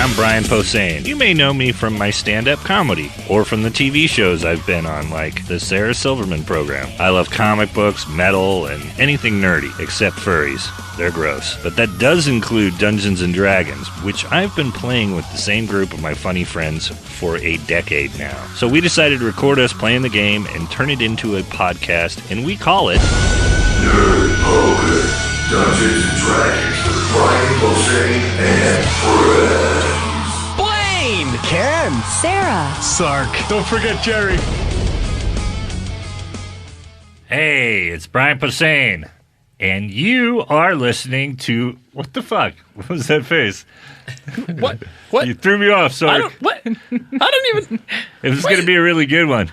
I'm Brian Posehn. You may know me from my stand-up comedy or from the TV shows I've been on, like the Sarah Silverman program. I love comic books, metal, and anything nerdy, except furries. They're gross. But that does include Dungeons & Dragons, which I've been playing with the same group of my funny friends for a decade now. So we decided to record us playing the game and turn it into a podcast, and we call it Nerd Poker, Dungeons & Dragons with Brian Posehn and friends. Blaine! Ken! Sarah! Sark! Don't forget Gerry! Hey, it's Brian Posehn, and you are listening to... What the fuck? What was that face? What? What? You threw me off, sorry. What? I don't even... It was going to be a really good one.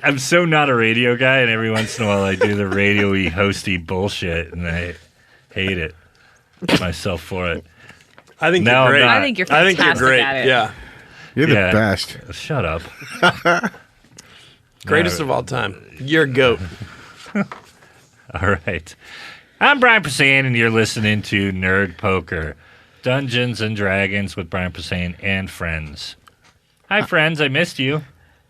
I'm so not a radio guy, and every once in a while I do the radio-y, hosty bullshit, and I hate it myself for it. I think No, you're great. I'm not. I think you're fantastic great. at it. Yeah. You're the best. Shut up. Greatest of all time. You're a goat. All right. I'm Brian Posehn, and you're listening to Nerd Poker, Dungeons & Dragons with Brian Posehn and friends. Hi, friends. I missed you.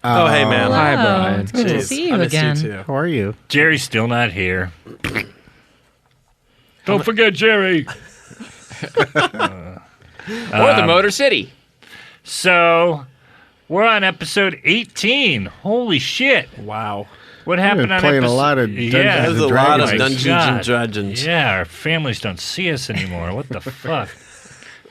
Oh, hey, man. Hello. Hi, Brian. It's good to see you I missed again. You too. How are you? Jerry's still not here. Don't forget Jerry. Or the Motor City. So, we're on episode 18. Holy shit. Wow. What happened on playing episode... a lot of Dungeons There's a lot of My Dungeons God. and Dragons. Yeah, our families don't see us anymore. What the fuck?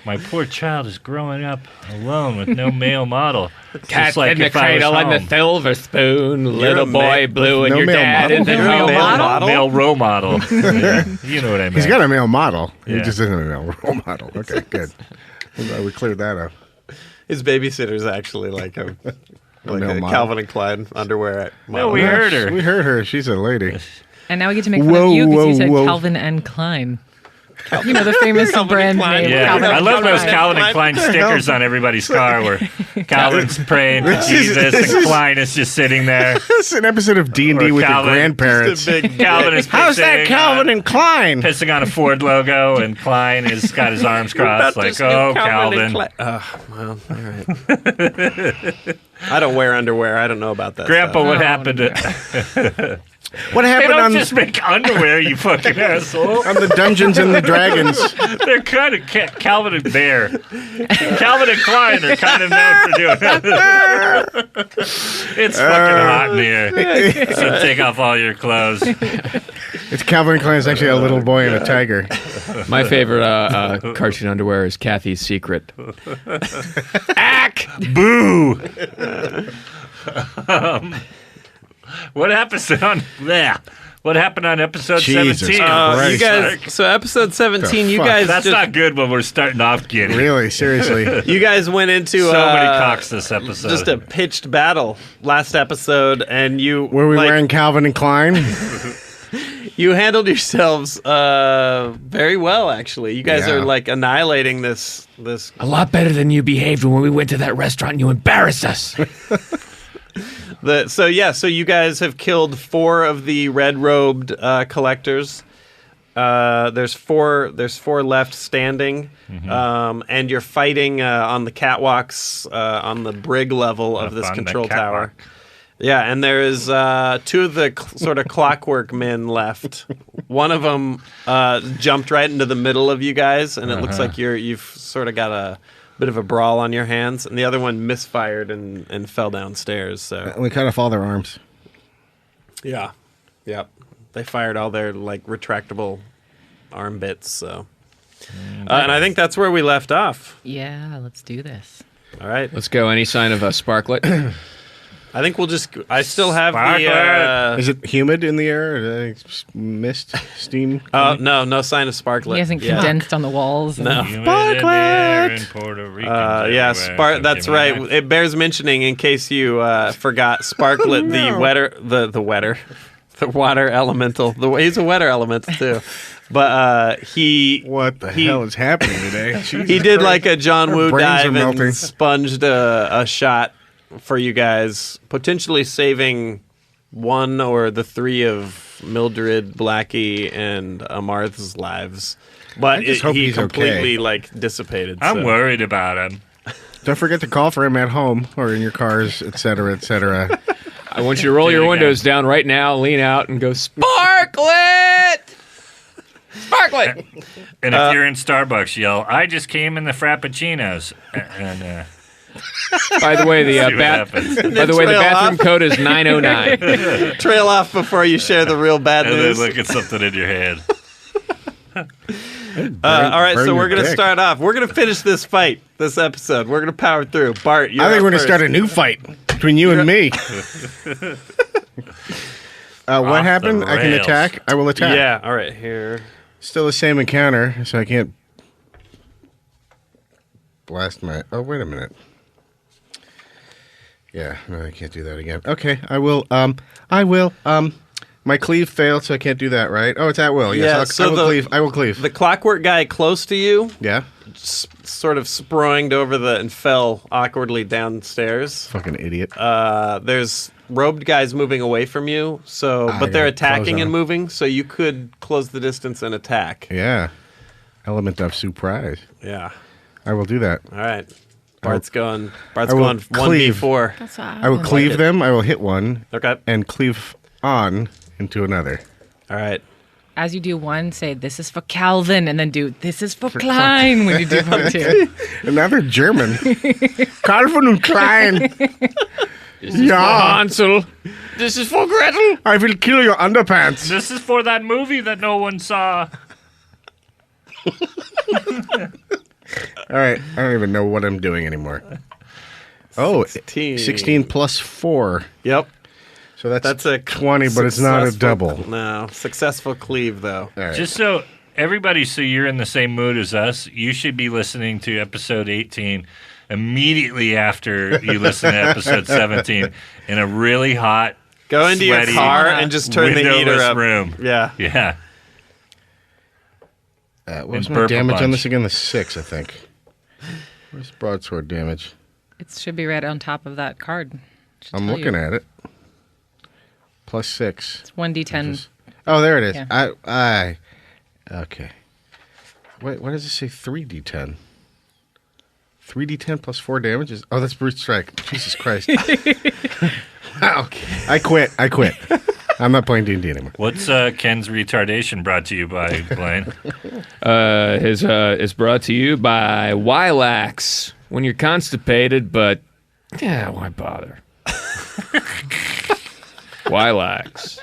My poor child is growing up alone with no male model. Cat like in the if I was cradle and the home. silver spoon. Little boy blue and no your male dad model? is a No male model. Male role model. Yeah, you know what I mean. He's got a male model. Yeah. He just isn't a male role model. Okay, good. I'm glad we cleared that up. His babysitter's actually like a male model. Calvin and Klein underwear. No, we heard her. We heard her. She's a lady. And now we get to make fun of you because you said Calvin and Klein. You know, the famous brand name. Yeah, Calvin I and love those Klein. Calvin and Klein stickers on everybody's car where Calvin's praying to Jesus and Klein is just sitting there. This is an episode of D&D Or with your Calvin. grandparents. Calvin is How's that pissing, Calvin and Klein? pissing on a Ford logo, and Klein has got his arms crossed like, oh, Calvin. Oh, well, all right. I don't wear underwear. I don't know about that. Grandpa, stuff. what happened to... What They happened don't on just make underwear, you fucking asshole. the Dungeons and the Dragons? They're kind of Calvin and Bear. Calvin and Klein are kind of known for doing that. It's fucking hot in here. So take off all your clothes. It's Calvin and Klein is actually a little boy and a tiger. My favorite cartoon underwear is Kathy's Secret. Ack! Boo! What happened on episode Jesus 17? Christ. You guys, so episode 17, you fuck? guys That's just, not good when we're starting off getting Really, seriously. you guys went into so many cocks this episode. just a pitched battle last episode, and you Were we wearing Calvin and Klein? you handled yourselves very well, actually. You guys Yeah. are like annihilating this. A lot better than you behaved when we went to that restaurant and you embarrassed us. So you guys have killed 4 of the red-robed collectors. There's four left standing, and you're fighting on the catwalks on the brig level of this on the control catwalk. tower. Yeah, and there is 2 of the sort of clockwork men left. One of them jumped right into the middle of you guys, and it looks like you've sort of got a bit of a brawl on your hands, and the other one misfired and fell downstairs. So We cut off all their arms. yeah, yep, they fired all their like retractable arm bits. So, and I think that's where we left off. Yeah, let's do this. All right, Let's go. Any sign of Sparklet? I think we'll just. I still have Sparklet! Is it humid in the air? Mist? Steam? no sign of Sparklet. He hasn't Yeah. condensed on the walls. No. Sparklet! In Puerto Rico. Yeah, that's right. It bears mentioning in case you forgot. Sparklet, the water elemental. He's a wetter elemental too, but he What the hell is happening today? he did like a John Woo brains are dive melting. and sponged a shot for you guys, potentially saving 1 or the 3 of Mildred, Blackie, and Amarth's lives. But I just hope he he's completely okay. Dissipated. I'm so. worried about him. Don't forget to call for him at home or in your cars, etc., etc. I want you to roll your windows down right now, lean out, and go, Sparklet! Sparklet! And if you're in Starbucks, yell, I just came in the Frappuccinos. And by the way, the see what happens. by the way, the bathroom code is 909. Trail off before you share the real bad And news. then look at something in your hand. All right, burn so your we're going to dick. start off. We're going to finish this fight, this episode. We're going to power through. Bart, you're I think up we're going to first. start a new fight between you and me. Off What the happened? I can rails. attack. I will attack. Yeah, all right, here. Still the same encounter, so I can't blast my... Oh, wait a minute. Yeah, no, I can't do that again. Okay, I will. My cleave failed, so I can't do that, right? Oh, it's at will. Yes, Yeah, so I will cleave. I will cleave. The clockwork guy close to you Yeah? sort of sproinged over and fell awkwardly downstairs. Fucking idiot. There's robed guys moving away from you, but they're gotta attacking close on and them. moving, so you could close the distance and attack. Yeah. Element of surprise. Yeah. I will do that. All right. Bart's going I will 1v4. That's I will cleave them. I will hit one Okay. and cleave on into another. All right. As you do one, say, this is for Calvin, and then do, this is for Klein when you do part two. And now they're German. Calvin und Klein. Ja, Hansel. This is for Gretel. I will kill your underpants. This is for that movie that no one saw. All right. I don't even know what I'm doing anymore. Oh, 16 plus 4. Yep. So that's a 20, but it's not a successful- double. No. Successful cleave, though. All right. Just so everybody, so you're in the same mood as us, you should be listening to episode 18 immediately after you listen to episode 17 in a really hot, Go into your sweaty, car and just turn the heater windowless up. room. Yeah. Yeah. What was and my burp a damage on bunch. this again? The 6, I think. Where's broadsword damage? It should be right on top of that card. Should I'm tell looking you. at it. Plus 6. It's 1d10. Oh, there it is. Yeah. Okay. Wait, why does it say 3d10? 3d10 plus 4 damages? Oh, that's brute strike. Jesus Christ. Wow. I quit. I'm not playing D&D anymore. What's Ken's retardation brought to you by, Blaine? Is brought to you by Wilax. When you're constipated, but yeah, why bother? Wilax.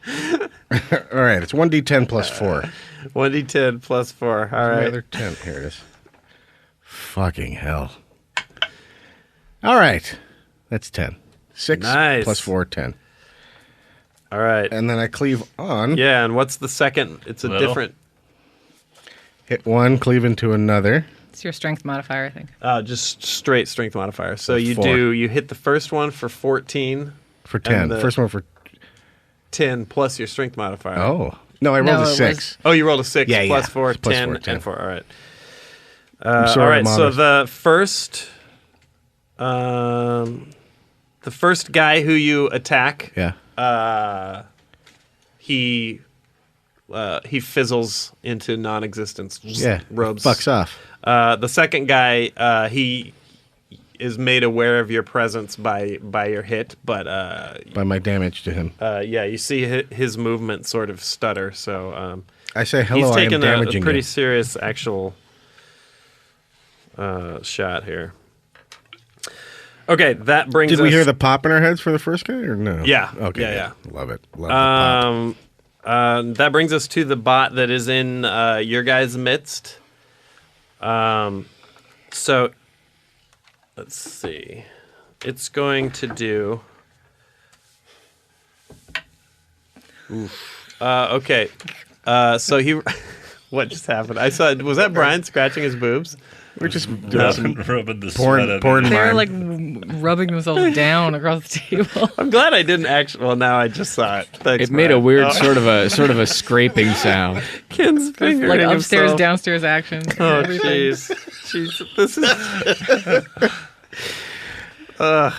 All right, it's 1d10 plus 4. 1d10 plus 4. All right. Another 10. Here it is. Fucking hell. All right. That's 10. 6 Nice. plus 4, 10. All right. And then I cleave on. Yeah, and what's the second? It's a Little. different. Hit one, cleave into another. It's your strength modifier, I think. Just straight strength modifier. So Plus you 4. you hit the first one for 14, For 10. And the- First one for... 10 plus your strength modifier. Oh. No, I rolled No, a it 6. Oh, you rolled a 6 Yeah, plus yeah. 4, Plus 10, 4, 10. and 4. All right. I'm All sorry, right. So Mom. the first guy who you attack, Yeah. he fizzles into non-existence. Yeah. Robes. Fucks off. The second guy, he is made aware of your presence by your hit, but By my damage to him. yeah, you see his movement sort of stutter. So I say, hello, he's I am taking a damaging pretty you. serious actual shot here. Okay, that brings Did us... we hear the pop in our heads for the first guy, or no? Yeah. Okay. Yeah. Love it. Love the pop. That brings us to the bot that is in your guys' midst. So, let's see. It's going to do... okay. So he... What just happened? I saw... Was that Brian scratching his boobs? We're just doing some Rubbing the porn, sweat porn They're mime. like rubbing themselves down across the table. I'm glad I didn't actually... Well, now I just saw it. Thanks, It made a Brian. weird Oh, sort of a scraping sound. Ken's finger Like himself. upstairs, downstairs action. Oh, everything. jeez. Jeez. This is...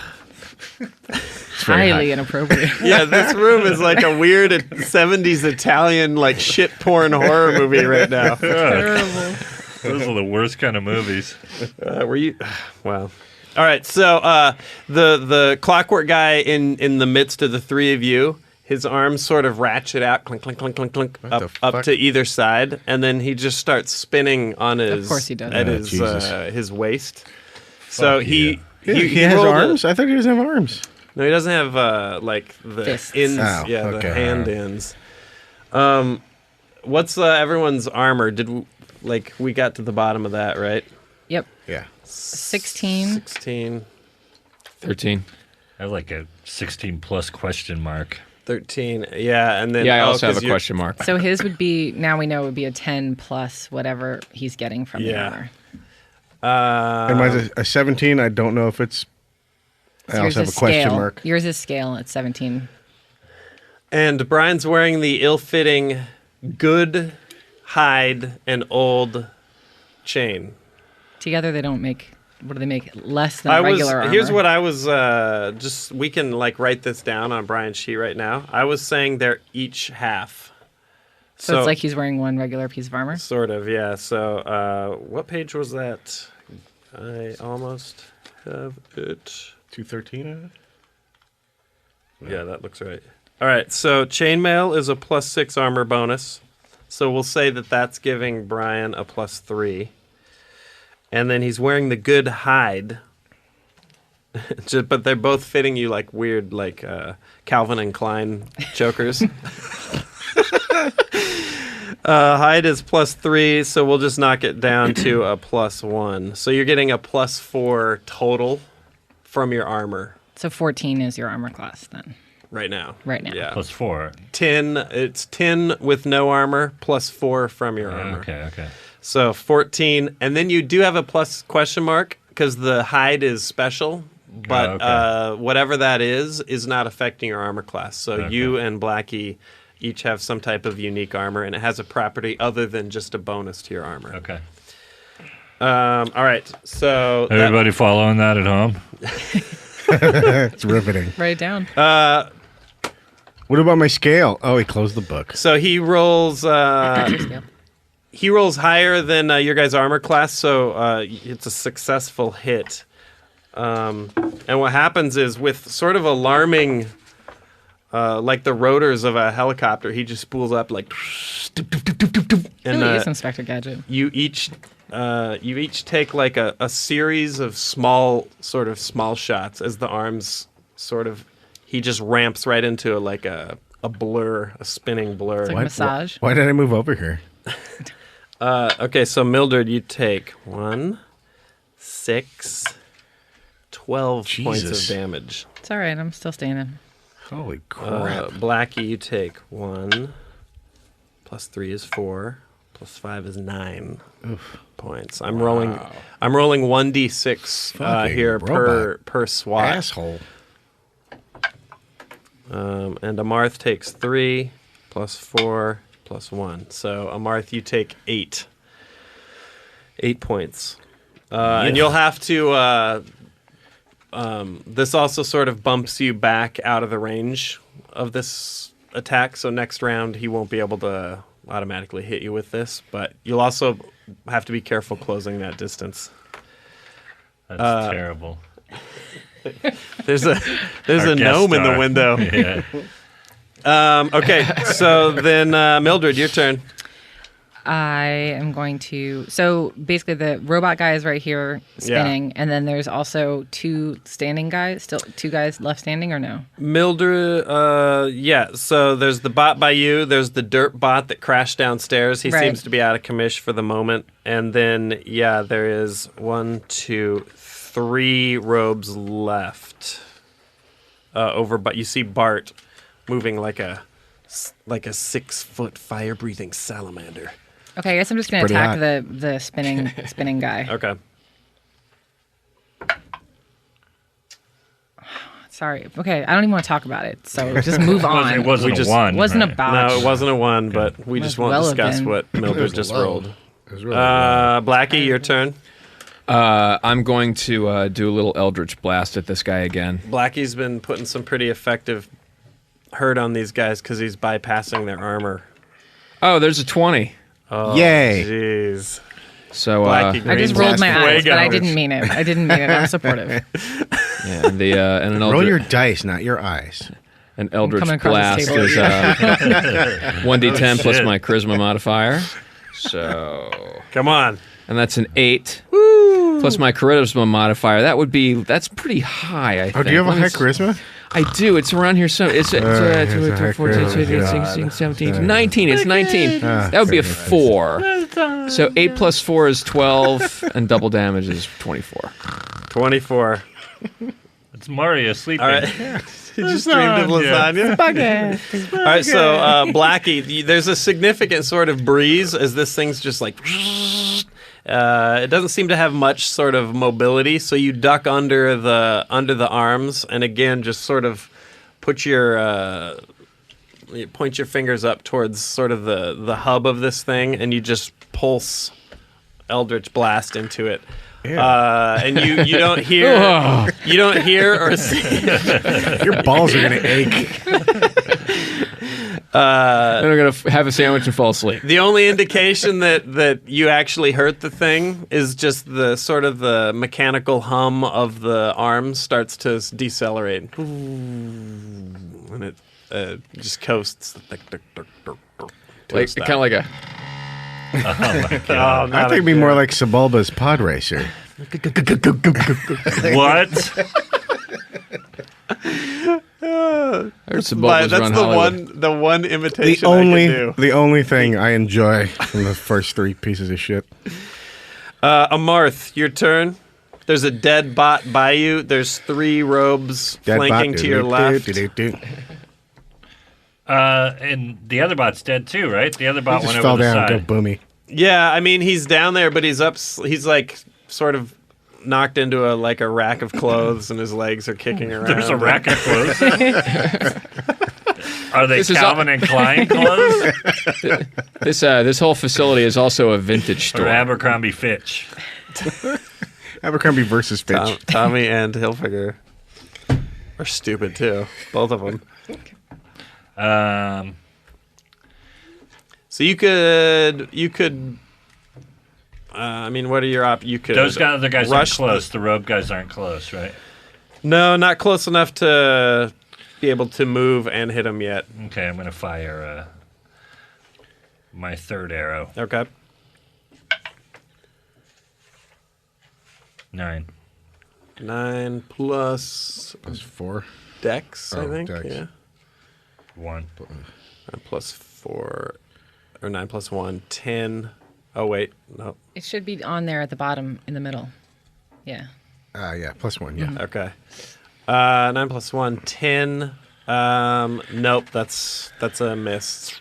very highly high. inappropriate. Yeah, this room is like a weird 70s Italian like shit porn horror movie right now. Terrible. Those are the worst kind of movies. Were you? Wow. All right, so the clockwork guy in the midst of the three of you, his arms sort of ratchet out, clink, clink, clink, clink, clink, What the up fuck? to either side, and then he just starts spinning on his. Of course he does. At Oh, his waist. So he has rolled arms? I thought he doesn't have arms. No, he doesn't have like the Fists. ends. Oh, yeah, the okay. hand ends. What's everyone's armor? We got to the bottom of that, right? Yep. Yeah. 16. 16, 13. I have like a 16 plus question mark. 13. Yeah, and then Yeah, I also have 'cause a you're- question mark. So his would be, now we know it would be a 10 plus whatever he's getting from the Yeah. armor. And mine's a 17. I don't know if it's. I So yours also have a is question scale. mark. Yours is scale at 17. And Brian's wearing the ill-fitting good hide and old chain. Together they don't make, what do they make? Less than regular armor. Here's what I was we can like write this down on Brian's sheet right now. I was saying they're each half. So it's like he's wearing one regular piece of armor? Sort of, yeah. So what page was that? I almost have it. 213. Yeah, that looks right. All right, so chainmail is a +6 armor bonus. So we'll say that that's giving Brian a +3. And then he's wearing the good hide. But they're both fitting you like weird, like Calvin and Klein chokers. Hide is +3, so we'll just knock it down to a +1. So you're getting a +4 total from your armor So 14 is your armor class then. right now. Right now. Yeah. Plus 4. 10, it's 10 with no armor, +4 from your armor. Okay. So 14, and then you do have a plus question mark because the hide is special, but okay. whatever that is not affecting your armor class. So you and Blackie each have some type of unique armor, and it has a property other than just a bonus to your armor. Okay. All right, so Everybody following that at home? It's riveting. Write it down. What about my scale? Oh, he closed the book. so he rolls. Your scale. He rolls higher than your guys' armor class, so it's a successful hit. And what happens is, with sort of alarming, like the rotors of a helicopter, he just spools up like. And Really is Inspector Gadget. you each take like a series of small shots as the arms sort of. He just ramps right into a blur, a spinning blur. It's like a massage. Why did I move over here? Okay, so Mildred, you take 1, 6, 12 points Jesus. of damage. It's all right. I'm still standing. Holy crap. Blackie, you take 1, +3 is 4, +5 is 9 points. I'm rolling 1d6 Fucking here robot. per SWAT. Asshole. And Amarth takes 3, +4, +1. So Amarth, you take 8 points. And you'll have to. This also sort of bumps you back out of the range of this attack. So next round, he won't be able to automatically hit you with this. But you'll also have to be careful closing that distance. That's terrible. There's a Our guest gnome in the star. window. Yeah. Okay, so then Mildred, your turn. I am going to. So basically, the robot guy is right here spinning, and then there's also two standing guys. Still, two guys left standing, or no? Mildred, yeah. So there's the bot by you. There's the dirt bot that crashed downstairs. He Right. seems to be out of commish for the moment. And then, yeah, there is 1, 2, 3 robes left. But you see Bart moving like a 6-foot fire-breathing salamander. Okay, I guess I'm just going to pretty attack hot. the spinning guy. Okay. Sorry. Okay, I don't even want to talk about it. So just move on. It wasn't We just- a 1. Wasn't right? a botch. No, it wasn't a 1, but we just won't well have discuss been. what Mildred was just low. rolled. It was really low. Blackie, your turn. I'm going to do a little Eldritch Blast at this guy again. Blackie's been putting some pretty effective hurt on these guys because he's bypassing their armor. Oh, there's a 20. Oh, Yay. Jeez. So Blackie I just Green's rolled my eyes, but I Fuego. didn't mean it. I'm supportive. yeah, and an Roll Eldritch, your dice, not your eyes. an Eldritch coming across Blast this is table. 1d10 plus shit. my Charisma modifier. So, Come on. and that's an 8 plus my Charisma modifier. That's pretty high. I Oh, think. do you have a Let me high s- charisma? I do. It's around here. So it's it's a high 14, charisma. 15, 16, 17, 19. It's 19. That would be a 4. So 8 plus 4 is 12, and double damage is 24. 24. It's Mario sleeping. All right. You just dreamed of lasagna? All right, so Blackie, there's a significant sort of breeze as this thing's just like... it doesn't seem to have much sort of mobility, so you duck under the arms, and again, just sort of put your... you point your fingers up towards sort of the hub of this thing, and you just pulse Eldritch Blast into it. And you don't hear or see. Your balls are going to ache. Then I'm going to have a sandwich and fall asleep. The only indication that you actually hurt the thing is just the sort of the mechanical hum of the arms starts to decelerate. And it just coasts. Like kind of like a... Oh, I think it'd be more like Sebulba's Pod Racer. What? I heard some But bubbles that's around the Hollywood. one imitation I can do. The only thing I enjoy from the first 3 pieces of shit. Amarth, your turn. There's a dead bot by you. There's 3 robes Dead flanking bot, to your left. And the other bot's dead too, right? The other bot He just went fell over the down. Go side. boomy. Yeah, I mean he's down there, but he's up. He's like sort of knocked into a rack of clothes, and his legs are kicking around. There's a rack of clothes. Are they This is Calvin and Klein clothes This whole facility is also a vintage or store. Abercrombie Fitch? Abercrombie versus Fitch. Tommy and Hilfiger are stupid too, both of them. So you could. I mean, what are your You could. Those other guys aren't rush close. The robe guys aren't close, right? No, not close enough to be able to move and hit him yet. Okay, I'm gonna fire my third arrow. Okay. 9. 9 plus That's 4. Dex, I Oh, think. Dex. Yeah. 1. 9 plus 4, or 9 plus 1, 10. Oh, wait. No. It should be on there at the bottom in the middle. Yeah. Yeah, plus 1, yeah. Okay. 9 plus 1, 10. Nope, that's a miss.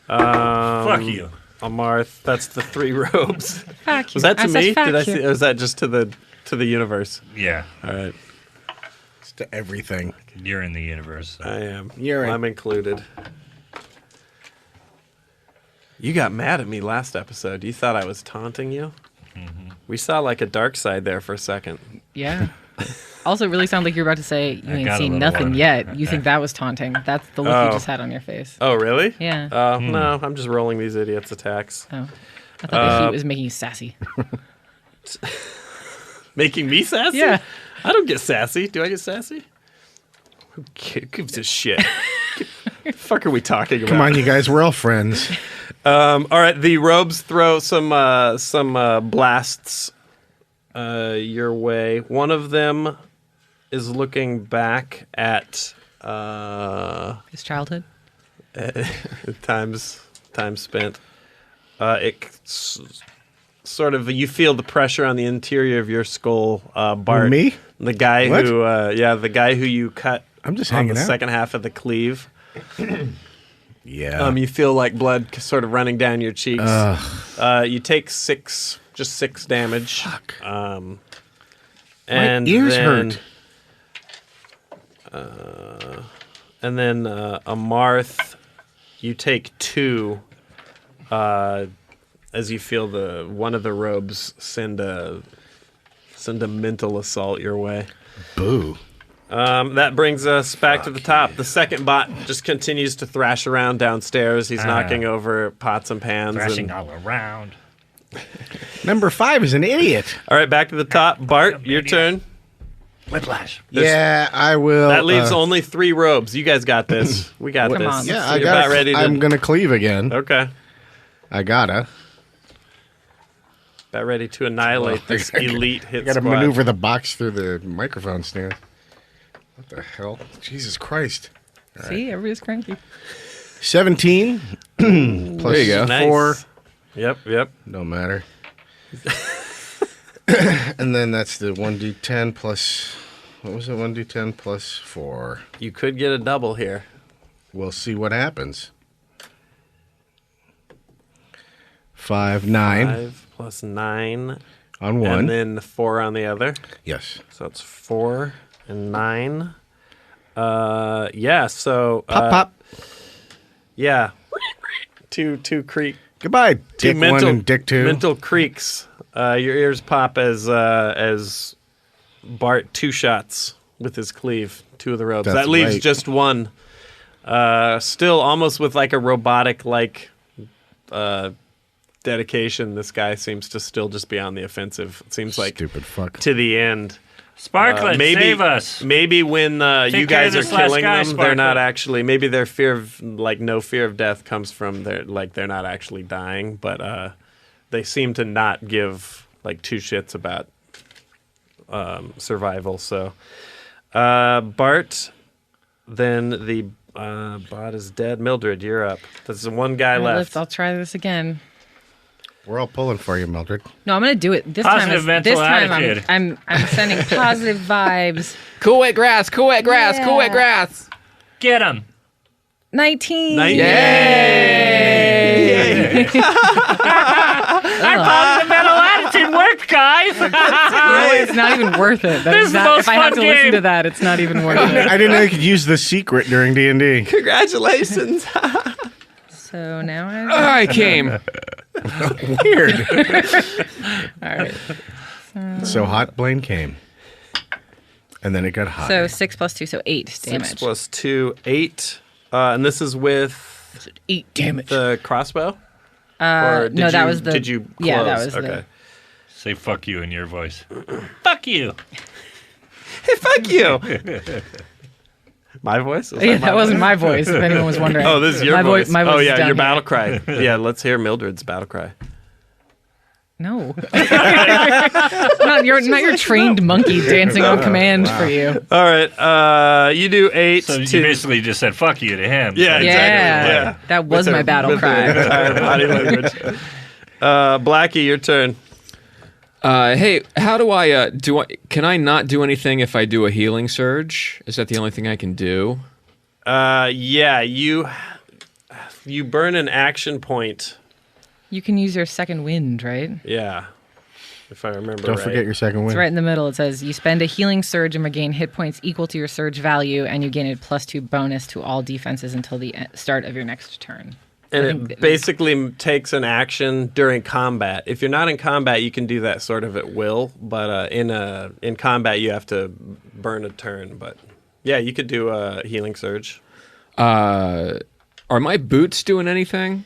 Fuck you. Amarth, that's the 3 robes. Fuck you. Was that to I said me? fuck Did I you. see? Or was that just to the universe? Yeah, All right. It's to everything. you're in the universe. I am. You're in. I'm included. You got mad at me last episode. You thought I was taunting you? Mm-hmm. We saw like a dark side there for a second. Yeah. Also, it really sounded like you were about to say you ain't got a seen little nothing one. yet. You think that was taunting. That's the look Oh. you just had on your face. Oh, really? Yeah. No, I'm just rolling these idiots' attacks. Oh. I thought the heat was making you sassy. Making me sassy? Yeah. I don't get sassy. Do I get sassy? Who gives a shit? The fuck are we talking about? Come on, you guys. We're all friends. All right, the robes throw some blasts your way. One of them is looking back at His childhood. time spent. Sort of you feel the pressure on the interior of your skull, Bart. Me? The guy What? the guy who you cut. I'm just on hanging the out. second half of the cleave. Yeah. You feel like blood sort of running down your cheeks. You take 6 damage. Fuck. And My ears then, hurt. And then Amarth, you take 2 as you feel one of the robes send a Send a mental assault your way. Boo. That brings us back to the top. The second bot just continues to thrash around downstairs. He's knocking over pots and pans. Thrashing all around. Number 5 is an idiot. All right, back to the top. Bart, your turn. Whiplash. Yeah, I will. That leaves only 3 robes. You guys got this. We got Come this. on. Yeah, So I you're got. about ready to. I'm gonna cleave again. Okay. I gotta. About ready to annihilate this elite hit I gotta squad. maneuver the box through the microphone stand. What the hell? Jesus Christ. See, everybody's cranky. 17 plus There you go. Nice. 4. Yep. Don't matter. And then that's the 1d10 plus. What was it? 1d10 plus 4. You could get a double here. We'll see what happens. 5, 9 5 plus 9. on one. And then 4 on the other. Yes. So it's 4 and 9. Yeah, so. Pop, pop. Yeah. Two creak. Goodbye, Two Dick 1 and Dick 2. mental creaks. Your ears pop as Bart 2 shots with his cleave. 2 of the robes. That's That leaves right. just 1. Still almost with like a robotic dedication. This guy seems to still just be on the offensive. It seems like Stupid fuck. to the end. Sparklet, maybe, save us. Maybe when you care of guys are this last killing guy, them, they're not Sparklet. actually. Maybe their fear of no fear of death comes from they're not actually dying, but they seem to not give 2 shits about survival. So Bart, then the bot is dead. Mildred, you're up. There's the one guy left. I'll try this again. We're all pulling for you, Mildred. No, I'm gonna do it this Positive time. mental This time, attitude. I'm sending positive vibes. Cool wet grass, cool wet grass, cool wet Yeah. grass. Get him. 19. Yay! Our positive mental attitude worked, guys. No, it's not even worth it. That This is is the not, most if I have fun to listen game. to that, it's not even worth it. I didn't know you could use the secret during D&D. Congratulations. So now I. I came. Weird. All right. So hot, Blaine came. And then it got hot. So 6 plus 2, so 8 damage. 6 plus 2, 8. And this is with 8 damage. the crossbow? Or No, that was the. Did you close? Yeah, that was okay. Say fuck you in your voice. Fuck you. Hey, fuck you. My voice? Was Yeah, my that wasn't voice? my voice. If anyone was wondering. Oh, this is your my voice. My voice oh, is yeah, down your here. battle cry. Yeah, let's hear Mildred's battle cry. No. not your trained monkey dancing on command for you. All right, you do 8. So to, you basically just said fuck you to him. Yeah, Yeah, exactly. Yeah. that was With my her- battle with her cry. entire body language. Blackie, your turn. Hey, how do I can I not do anything if I do a healing surge? Is that the only thing I can do? Yeah, you burn an action point. You can use your second wind, right? Yeah, if I remember Don't right. forget your second win. It's right in the middle. It says you spend a healing surge and regain hit points equal to your surge value, and you gain a +2 bonus to all defenses until the start of your next turn. And I it think that- basically takes an action during combat. If you're not in combat, you can do that sort of at will. But in combat, you have to burn a turn. But yeah, you could do a healing surge. Are my boots doing anything?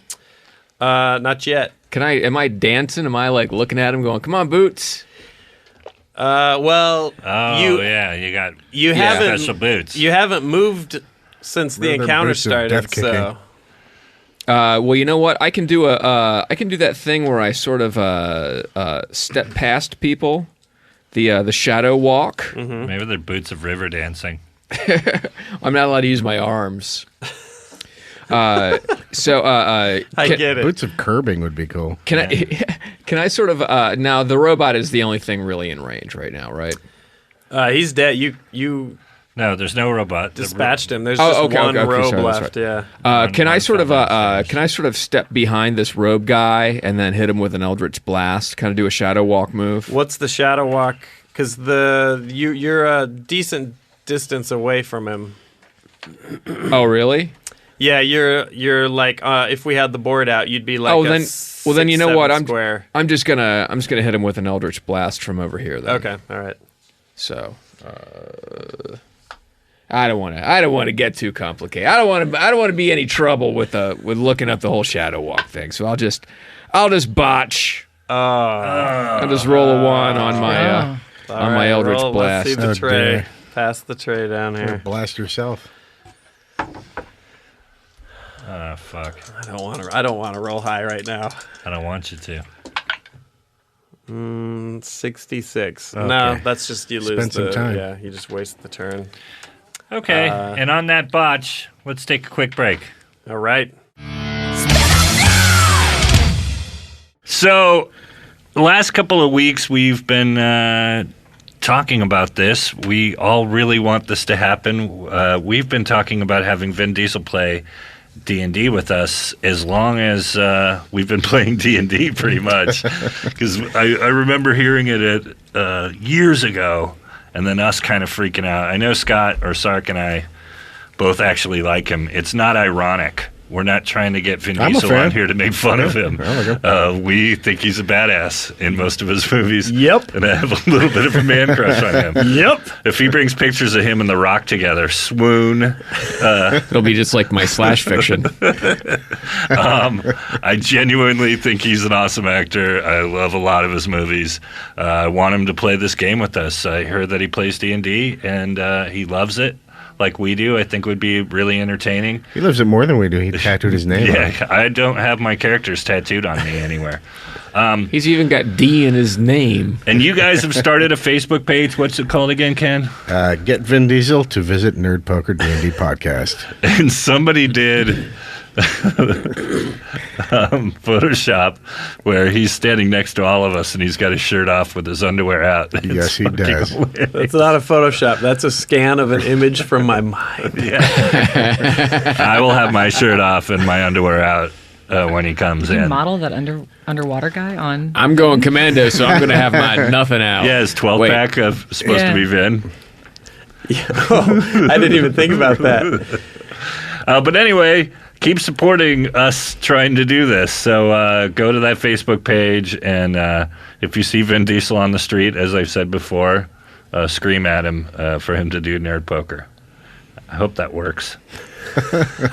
Not yet. Am I dancing? Am I looking at him going, "Come on, boots"? Well, Oh, yeah, you haven't special boots. You haven't moved since the Where are their encounter boots of started. death kicking? So Well, you know what? I can do that thing where I sort of step past people, the shadow walk. Maybe they're boots of river dancing. I'm not allowed to use my arms. I get it. Boots of curbing would be cool. Can I sort of now the robot is the only thing really in range right now, right? He's dead. You No, there's no robot. dispatched him. There's Oh, just okay, one okay, robe sorry, that's left. right. Yeah. Can I one sort of fell downstairs. step behind this robe guy and then hit him with an Eldritch Blast? Kind of do a shadow walk move. What's the shadow walk? Because you're a decent distance away from him. Oh, really? Yeah, you're like if we had the board out, you'd be like. Then you know what? Square. I'm just gonna hit him with an Eldritch Blast from over here. Then. Okay, all right. So. I don't want to get too complicated. I don't want to be any trouble with looking up the whole Shadow Walk thing. So I'll just botch. I'll just roll a 1 on my Eldritch Blast. Let's see the tray. Dear. Pass the tray down here. Blast yourself. Fuck. I don't want to roll high right now. I don't want you to. 66. Okay. No, that's just you lose Spend some time. Yeah, you just waste the turn. Okay, and on that botch, let's take a quick break. All right. So, the last couple of weeks we've been talking about this. We all really want this to happen. We've been talking about having Vin Diesel play D&D with us as long as we've been playing D&D pretty much. Because I remember hearing it years ago and then us kind of freaking out. I know Scott or Sark and I both actually like him. It's not ironic. We're not trying to get Vin Diesel on here to make fun of him. We think he's a badass in most of his movies. Yep. And I have a little bit of a man crush on him. Yep. If he brings pictures of him and The Rock together, swoon. It'll be just like my slash fiction. I genuinely think he's an awesome actor. I love a lot of his movies. I want him to play this game with us. I heard that he plays D&D, and he loves it. Like we do, I think would be really entertaining. He lives it more than we do. He tattooed his name. Yeah, I don't have my characters tattooed on me anywhere. He's even got D in his name. And you guys have started a Facebook page. What's it called again, Ken? Get Vin Diesel to visit Nerd Poker D&D podcast. And somebody did Photoshop where he's standing next to all of us and he's got his shirt off with his underwear out. Yes, he does. That's not a Photoshop. That's a scan of an image from my mind. Yeah. I will have my shirt off and my underwear out when he comes Did you in. model that underwater guy on? I'm going commando, so I'm going to have my nothing out. Yeah, his 12-pack of supposed to be Vin. Yeah. Oh, I didn't even think about that. But anyway, keep supporting us trying to do this. So go to that Facebook page, and if you see Vin Diesel on the street, as I've said before, scream at him for him to do Nerd Poker. I hope that works.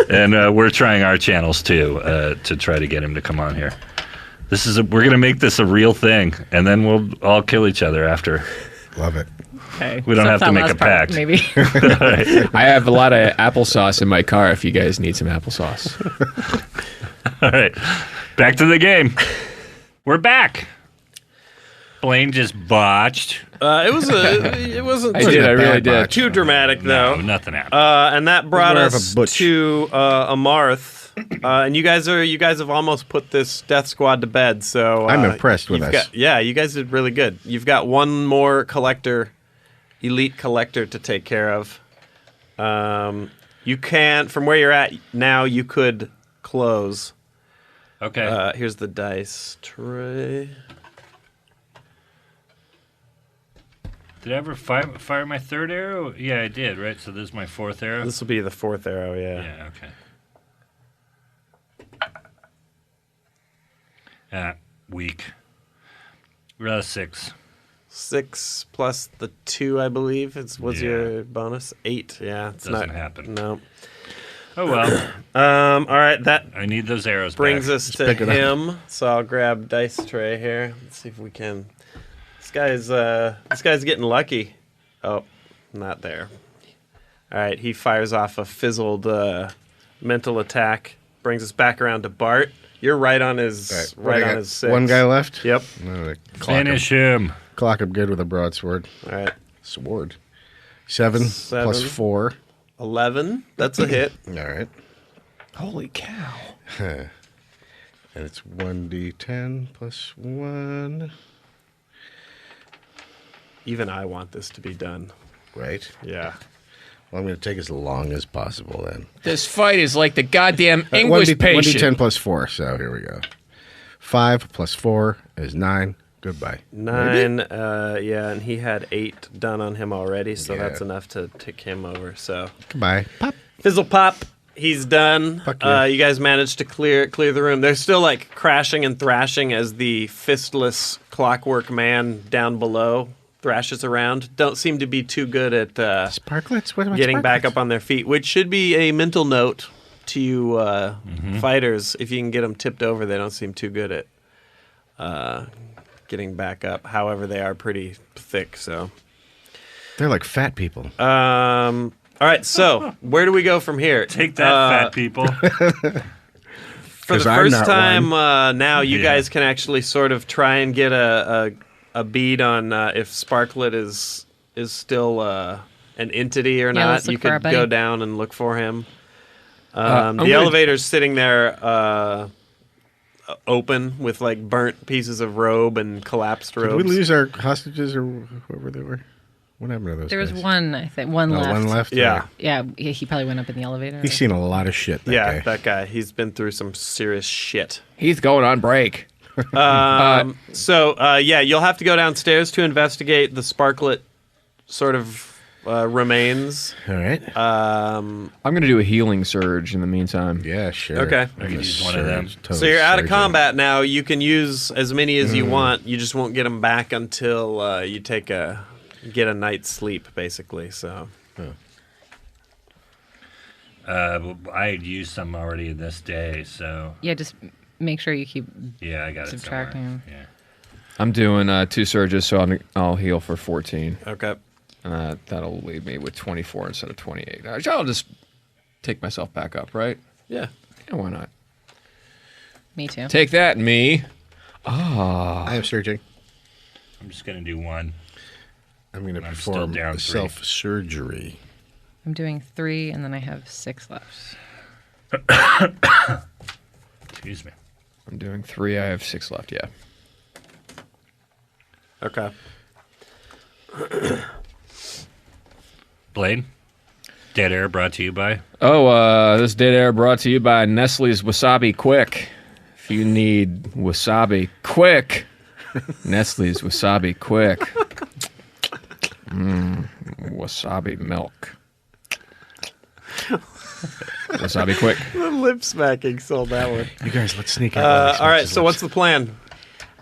And we're trying our channels, too, to try to get him to come on here. We're going to make this a real thing, and then we'll all kill each other after. Love it. Okay. We don't have to make a pact. Maybe. I have a lot of applesauce in my car if you guys need some applesauce. All right. Back to the game. We're back. Blaine just botched. It wasn't I really did. too dramatic, though. No, nothing happened. And that brought More of us a butch. to Amarth. And you guys have almost put this Death Squad to bed. So I'm impressed with us. You guys did really good. You've got one more elite collector to take care of. You can, from where you're at now, you could close. Okay. Here's the dice tray. Did I ever fire my third arrow? Yeah, I did, right? So this is my fourth arrow? This will be the fourth arrow, Yeah, okay. Weak. 6. 6 plus the 2, I believe. What's your bonus? 8. Yeah, it's Doesn't not happen. No. Oh, well. All right, that I need those arrows brings back. us to pick it up. him. So I'll grab dice tray here. Let's see if we can. This guy's getting lucky. Oh, not there. All right, he fires off a fizzled mental attack. Brings us back around to Bart. You're right on his What, I got on his 6. one guy left? Yep. No, Finish him. Clock him good with a broadsword. All right. Sword. 7 plus 4. 11. That's a hit. All right. Holy cow. And it's 1d10 plus 1. Even I want this to be done. Right. Yeah. Well, I'm going to take as long as possible then. This fight is like the goddamn English patient. 1d10 plus 4, so here we go. 5 plus 4 is 9. Goodbye. 9, yeah, and he had 8 done on him already, so Yeah. that's enough to tick him over. So Goodbye. Pop. Fizzle Pop, He's done. Fuck yeah. You guys managed to clear the room. They're still like crashing and thrashing as the fistless clockwork man down below thrashes around. Don't seem to be too good at Sparklets? What about getting back Sparklets? up on their feet, which should be a mental note to you fighters. If you can get them tipped over, they don't seem too good at getting back up. However, they are pretty thick, so... They're like fat people. All right, so where do we go from here? Take that, fat people. For the 'Cause I'm first not time now, you Yeah. guys can actually sort of try and get a bead on if Sparklet is still an entity or Yeah, not. let's look You for our could buddy. go down and look for him. I'm The gonna- elevator's sitting there open with like burnt pieces of robe and collapsed Did robes. we lose our hostages or whoever they were? What happened to those There was guys? one, I think, one Oh, left. one left? Yeah. Yeah, he probably went up in the elevator. He's seen a lot of shit, that Yeah, guy. that guy. He's been through some serious shit. He's going on break. Yeah, you'll have to go downstairs to investigate the Sparklet sort of remains. All right. I'm going to do a healing surge in the meantime. Yeah, sure. Okay. I could use one of them. So you're out of combat now. You can use as many as you want. You just won't get them back until you get a night's sleep, basically. So I used some already this day, so Yeah, just make sure you keep yeah, I got it subtracting somewhere. them. Yeah. I'm doing 2 surges, so I'll heal for 14. okay. And that'll leave me with 24 instead of 28. I'll just take myself back up, right? Yeah. Yeah, why not? Me too. Take that, me. I am surging. I'm just gonna do one. I'm going to I'm still perform down 3. self-surgery. I'm doing 3, and then I have 6 left. Excuse me. I'm doing 3. I have 6 left, yeah. Okay. Blaine, Dead Air brought to you by. This dead air brought to you by Nestle's Wasabi Quick. If you need wasabi quick, Nestle's Wasabi Quick. Wasabi milk. Wasabi Quick. The lip smacking sold that one. You guys, let's sneak out. All right. So what's the plan?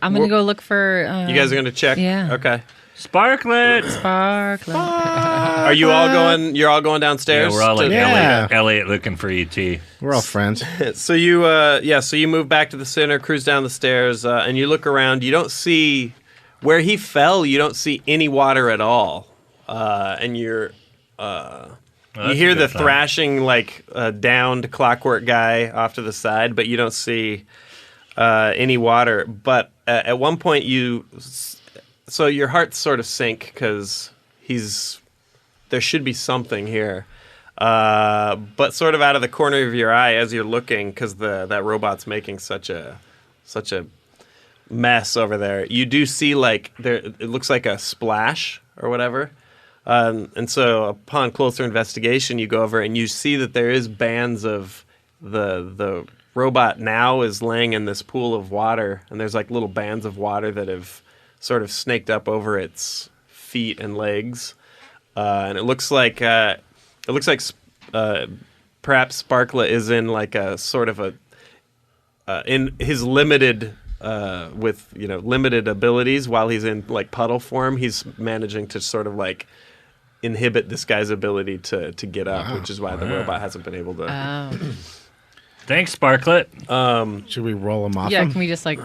I'm gonna go look for. You guys are gonna check. Yeah. Okay. Sparklet. Sparklet. Are you all going? You're all going Yeah, downstairs. we're all like Yeah. Elliot looking for ET. We're all friends. So you, so you move back to the center, cruise down the stairs, and you look around. You don't see where he fell. You don't see any water at all, and you're. You hear the thrashing, like downed clockwork guy off to the side, but you don't see any water. But at one point, so your hearts sort of sink because there should be something here. But sort of out of the corner of your eye as you're looking, because that robot's making such a mess over there, you do see like it looks like a splash or whatever. And so upon closer investigation, you go over and you see that there is bands of the robot now is laying in this pool of water, and there's like little bands of water that have sort of snaked up over its feet and legs. And it looks like perhaps Sparklet is in like a sort of in his limited with limited abilities. While he's in like puddle form, he's managing to sort of like inhibit this guy's ability to get up, which is why the robot hasn't been able to. Thanks, Sparklet. Should we roll them off? Yeah, him? can we just like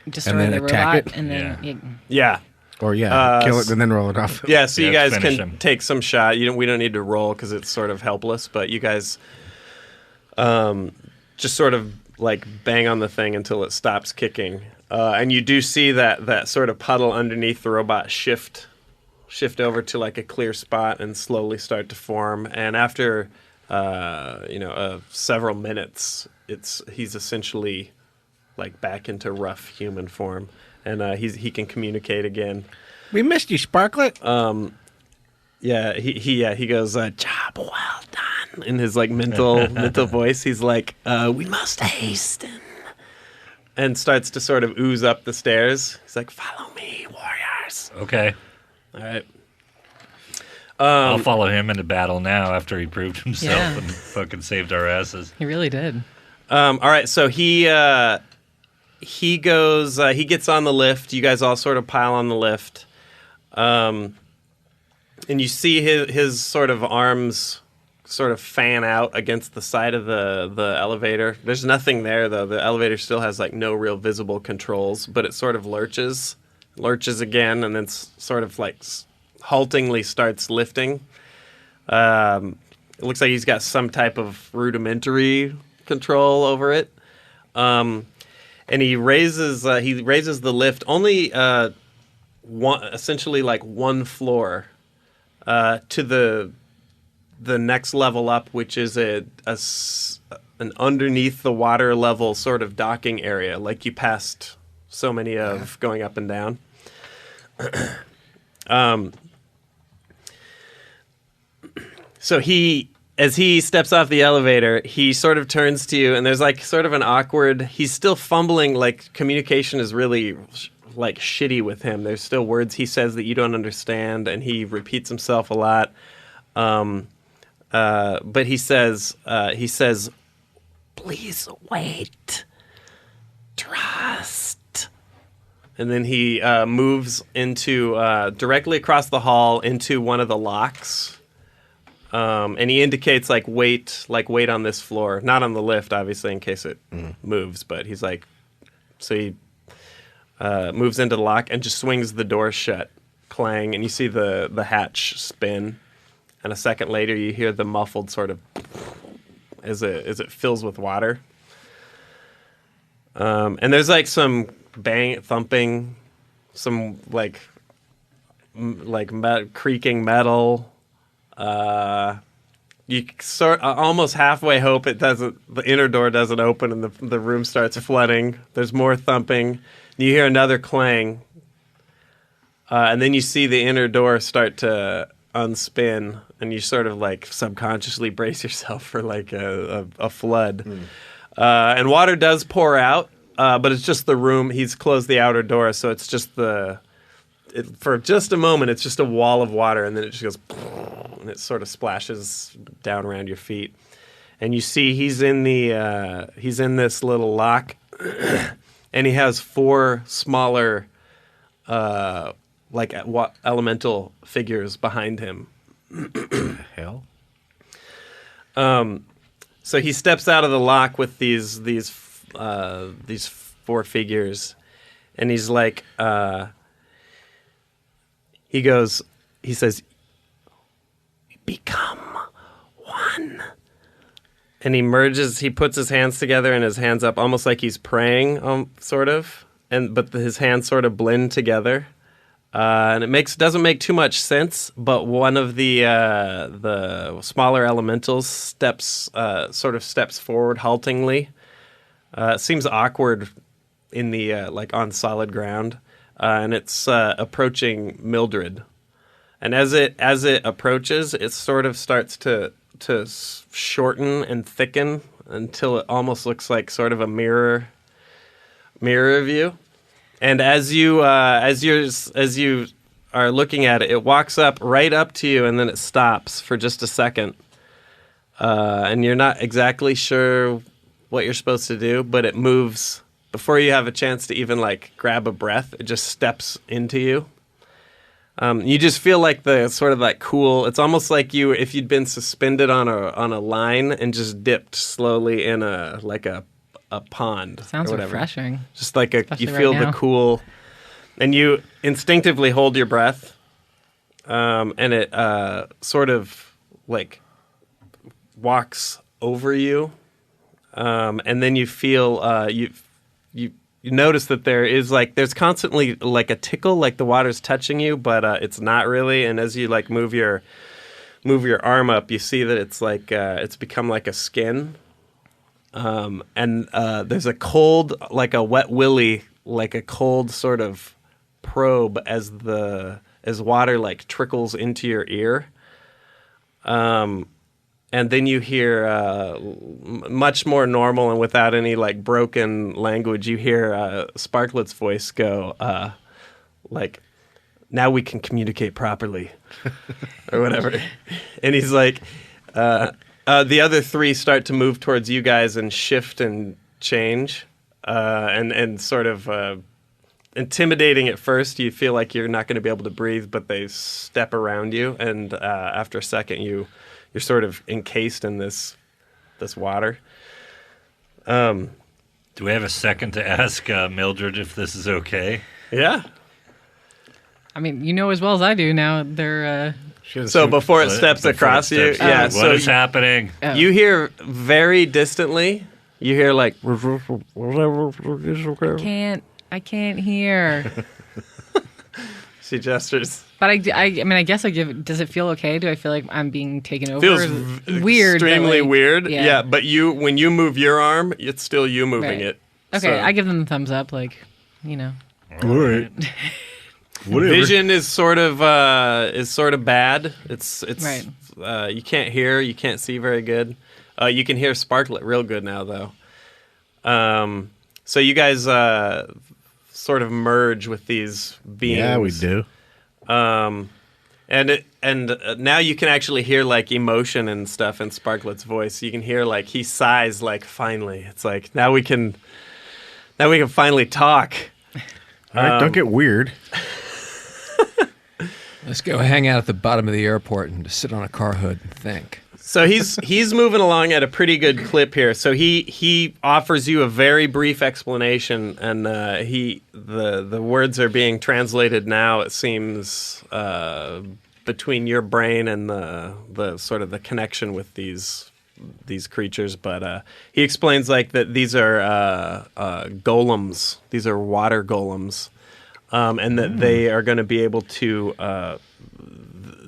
destroy then the attack robot it? and then Yeah. Yeah. Or kill it and then roll it off. Yeah, so you Yeah, guys finish can him. take some shot. We don't need to roll because it's sort of helpless, but you guys just sort of like bang on the thing until it stops kicking. And you do see that sort of puddle underneath the robot shift over to like a clear spot and slowly start to form. And after several minutes, he's essentially like back into rough human form, and he can communicate again. We missed you, Sparklet. Yeah, he goes, job well done, in his like mental voice. He's like, we must hasten, and starts to sort of ooze up the stairs. He's like, follow me, warriors. Okay. All right. I'll follow him into battle now after he proved himself Yeah. and fucking saved our asses. He really did. All right, so he goes. He gets on the lift. You guys all sort of pile on the lift, and you see his sort of arms sort of fan out against the side of the elevator. There's nothing there though. The elevator still has like no real visible controls, but it sort of lurches again, and then sort of like haltingly starts lifting. It looks like he's got some type of rudimentary control over it. And he raises the lift only essentially like one floor to the next level up, which is an underneath the water level sort of docking area, like you passed so many of going up and down. So as he steps off the elevator, he sort of turns to you, and there's like sort of an awkward. He's still fumbling, like communication is really like shitty with him. There's still words he says that you don't understand, and he repeats himself a lot. But he says, "Please wait, trust." And then he moves into directly across the hall into one of the locks. And he indicates wait on this floor, not on the lift, obviously, in case it moves. But he's like, so he moves into the lock and just swings the door shut, clang, and you see the hatch spin. And a second later, you hear the muffled sort of as it fills with water. And there's like some thumping, some creaking metal. You almost halfway hope the inner door doesn't open and the room starts flooding. There's more thumping. You hear another clang. And then you see the inner door start to unspin, and you sort of subconsciously brace yourself for a flood. And water does pour out, but it's just the room. He's closed the outer door, so it's just for just a moment, it's just a wall of water, and then it just goes, and it sort of splashes down around your feet. And you see he's in this little lock, and he has 4 smaller, elemental figures behind him. Hell. So he steps out of the lock with these 4 figures, and he's like, he says, "Become one." And he puts his hands together and his hands up, almost like he's praying, sort of. But his hands sort of blend together. And it doesn't make too much sense, but one of the smaller elementals steps forward haltingly. It seems awkward in the on solid ground, and it's approaching Mildred. And as it approaches, it sort of starts to shorten and thicken until it almost looks like sort of a mirror of you. And as you are looking at it, it walks up right up to you, and then it stops for just a second. And you're not exactly sure what you're supposed to do, but it moves before you have a chance to even grab a breath. It just steps into you. You just feel like the sort of cool. It's almost like if you'd been suspended on a line and just dipped slowly in a pond. Sounds or whatever. refreshing. Just Especially you feel right the now. cool, and you instinctively hold your breath, and it sort of walks over you, and then you feel you notice that there's constantly a tickle, like the water's touching you, but it's not really. And as you move your arm up, you see that it's it's become like a skin. And there's a cold, a wet willy, a cold sort of probe as water trickles into your ear. And then you hear much more normal and without any broken language. You hear Sparklet's voice go now we can communicate properly, or whatever. And he's like, the other three start to move towards you guys and shift and change, and sort of intimidating at first. You feel like you're not going to be able to breathe, but they step around you, and after a second, you're sort of encased in this water. Do we have a second to ask Mildred if this is okay? Yeah. I mean, you know as well as I do now. They're. So before it steps across you, yeah. What So is happening? you hear very distantly. You hear like. I can't hear. She gestures. But I mean, I guess I give. Does it feel okay? Do I feel like I'm being taken over? Feels Weird. extremely like, weird. Yeah. Yeah, but when you move your arm, it's still you moving Right. it. Okay, So- I give them the thumbs up. Like, you know. All right. Whatever. Vision is sort of bad. It's Right. You can't hear, you can't see very good. You can hear Sparklet real good now though. So you guys sort of merge with these beings. Yeah, we do. And now you can actually hear like emotion and stuff in Sparklet's voice. You can hear like he sighs like finally. It's like now we can finally talk. All right, don't get weird. Let's go hang out at the bottom of the airport and just sit on a car hood and think. So he's moving along at a pretty good clip here. So he offers you a very brief explanation, and the words are being translated now. It seems between your brain and the sort of the connection with these creatures. But he explains like that these are golems. These are water golems, and that they are going to be able to.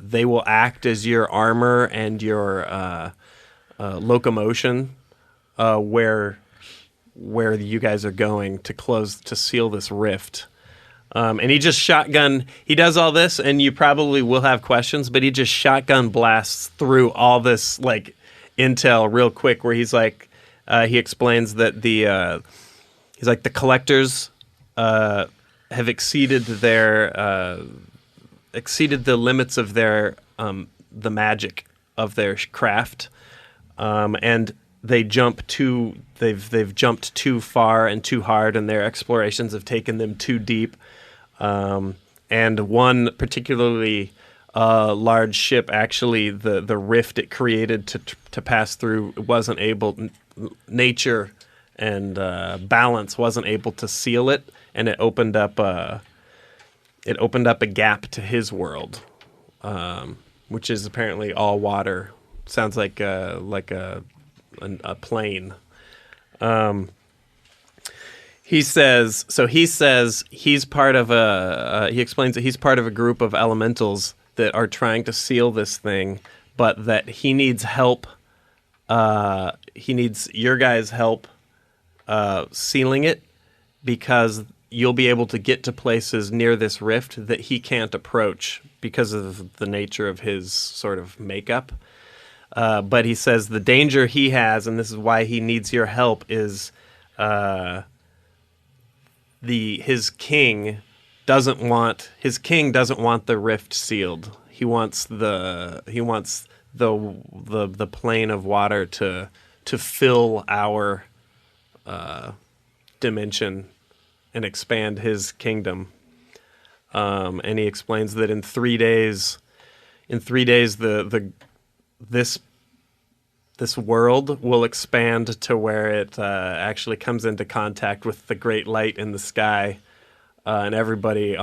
They will act as your armor and your locomotion where you guys are going to seal this rift. And he just shotgun. He does all this, and you probably will have questions, but he just shotgun blasts through all this like intel real quick. Where he's like, he explains that the collectors have exceeded the limits of their the magic of their craft, and they've jumped too far and too hard, and their explorations have taken them too deep. And one particularly large ship, actually, the rift it created to pass through wasn't able. Nature and balance wasn't able to seal it, and it opened up a gap to his world, which is apparently all water. Sounds like a plane. He says he's part of he explains that he's part of a group of elementals that are trying to seal this thing, but that he needs help. He needs your guys' help sealing it, because you'll be able to get to places near this rift that he can't approach because of the nature of his sort of makeup. But he says the danger he has, and this is why he needs your help, is his king doesn't want the rift sealed. He wants the plane of water to fill our dimension and expand his kingdom. And he explains that in 3 days, this world will expand to where it actually comes into contact with the great light in the sky, and everybody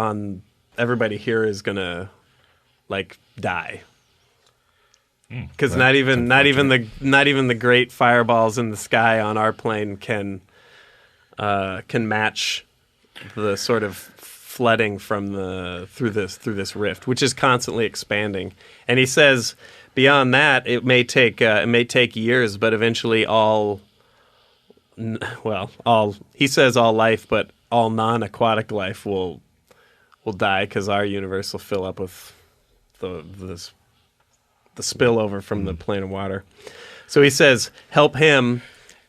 here is gonna like die. Because not even the great fireballs in the sky on our plane can match the sort of flooding from through this rift, which is constantly expanding. And he says beyond that, it may take years, but eventually all life, but all non-aquatic life will die, because our universe will fill up with the spillover from the plane of water. So he says, help him,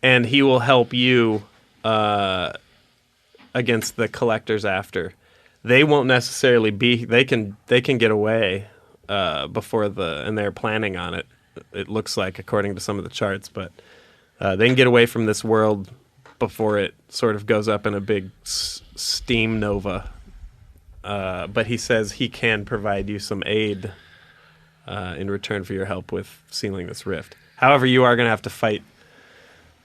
and he will help you against the collectors after. they won't necessarily be. They can get away before and they're planning on it. It looks like, according to some of the charts, but they can get away from this world before it sort of goes up in a big steam nova. But he says he can provide you some aid in return for your help with sealing this rift. However, you are going to have to fight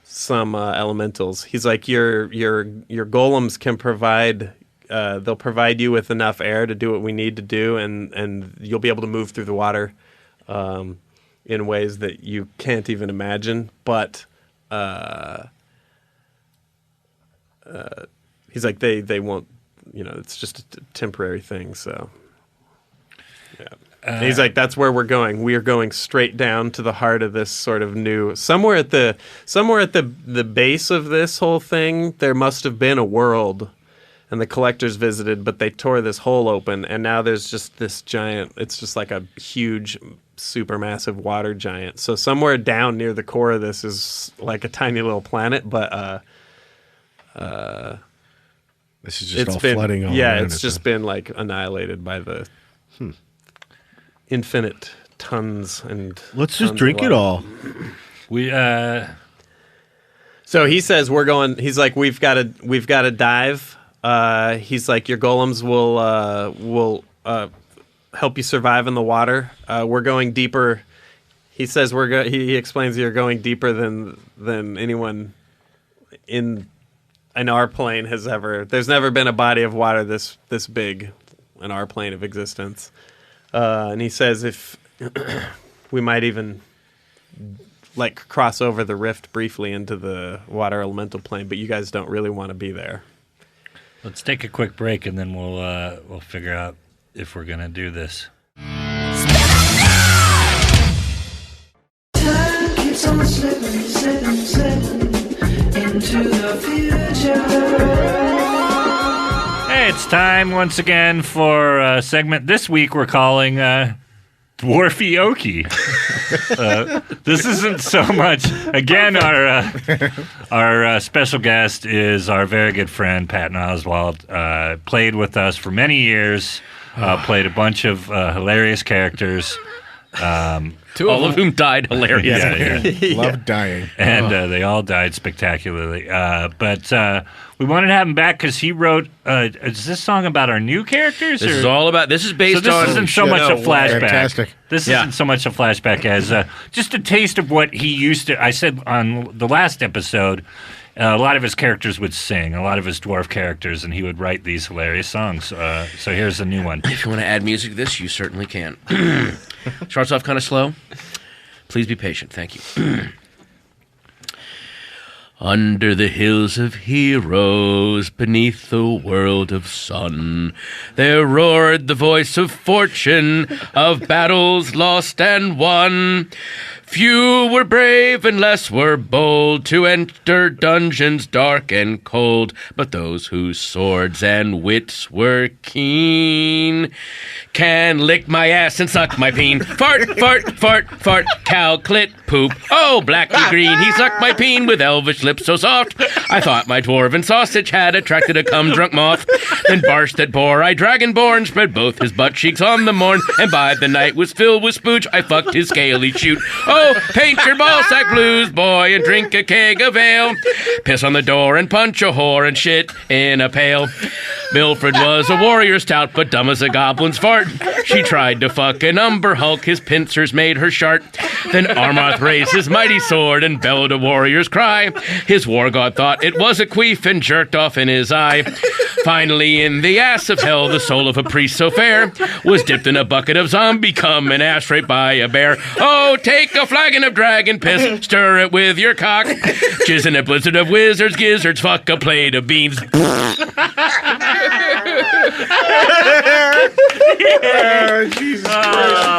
some elementals. He's like, your golems can provide. They'll provide you with enough air to do what we need to do, and you'll be able to move through the water in ways that you can't even imagine. But he's like, they won't. It's just a temporary thing. So, yeah. He's like, that's where we're going. We are going straight down to the heart of this sort of new. Somewhere at the base of this whole thing, there must have been a world, and the collectors visited, but they tore this hole open, and now there's just this giant. It's just like a huge, supermassive water giant. So somewhere down near the core of this is like a tiny little planet, but this is just flooding all around. It's just been like annihilated by the infinite tons and. Let's just drink it all. We So he says we're going. He's like, we've got to dive. He's like, your golems will help you survive in the water. We're going deeper. He says he explains you're going deeper than anyone in our plane has ever. There's never been a body of water this big in our plane of existence. And he says if we might even like cross over the rift briefly into the water elemental plane, but you guys don't really want to be there. Let's take a quick break, and then we'll figure out if we're gonna do this. Time keeps on slipping into the future. Hey, it's time once again for a segment this week we're calling Dwarfy Okie. This isn't so much. Again, our special guest is our very good friend Patton Oswalt. Played with us for many years. Played a bunch of hilarious characters. All of whom died hilariously. Yeah. Love dying. And they all died spectacularly. But we wanted to have him back because he wrote. Is this song about our new characters? This is all about. This is based so this on. Isn't so much a flashback. Fantastic. This isn't so much a flashback as just a taste of what he used to. I said on the last episode, a lot of his characters would sing, a lot of his dwarf characters, and he would write these hilarious songs. So here's a new one. If you want to add music to this, you certainly can. Starts off kind of slow. Please be patient. Thank you. Under the hills of heroes, beneath the world of sun, there roared the voice of fortune, of battles lost and won. Few were brave and less were bold to enter dungeons dark and cold, but those whose swords and wits were keen can lick my ass and suck my peen. Fart, fart, fart, fart, cow, clit, poop. Oh, blacky green, he sucked my peen with elvish lips so soft. I thought my dwarven sausage had attracted a cum-drunk moth. Then barst that bore I dragonborn, spread both his butt cheeks on the morn, and by the night was filled with spooch. I fucked his scaly shoot. Oh, paint your ballsack blues, boy, and drink a keg of ale. Piss on the door and punch a whore and shit in a pail. Milfred was a warrior stout, but dumb as a goblin's fart. She tried to fuck an umber hulk, his pincers made her shart. Then Armoth raised his mighty sword and bellowed a warrior's cry. His war god thought it was a queef and jerked off in his eye. Finally, in the ass of hell, the soul of a priest so fair was dipped in a bucket of zombie cum and ass raped by a bear. Oh, take a flagon of dragon piss, stir it with your cock. Jizz in a blizzard of wizards, gizzards, fuck a plate of beans. Jesus Christ.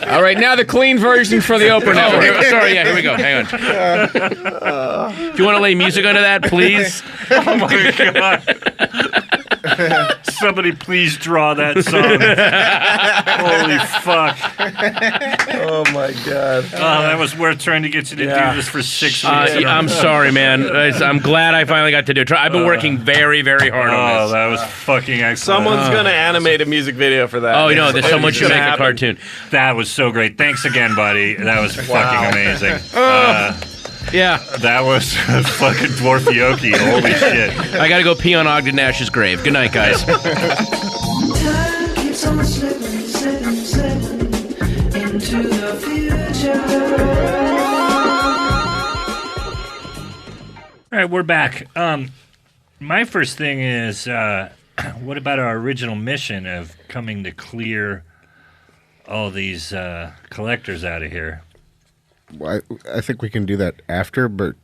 All right, now the clean version for the Oprah Network. Sorry, here we go. Hang on. If you want to lay music under that, please. Oh my god! Somebody please draw that song. Holy fuck. Oh, my God. Oh, that was worth trying to get you to do this for 6 weeks. I'm sorry, man. I'm glad I finally got to do it. I've been working very, very hard on Oh, this. that was fucking excellent. Someone's going to animate a music video for that. Oh, you know, that someone should make a happen. cartoon. That was so great. Thanks again, buddy. That was fucking amazing. Yeah. That was fucking dwarfioki. Holy shit. I got to go pee on Ogden Nash's grave. Good night, guys. Time keeps on slipping, slipping, slipping into the future. All right, we're back. My first thing is, what about our original mission of coming to clear all these collectors out of here? Well, I think we can do that after, but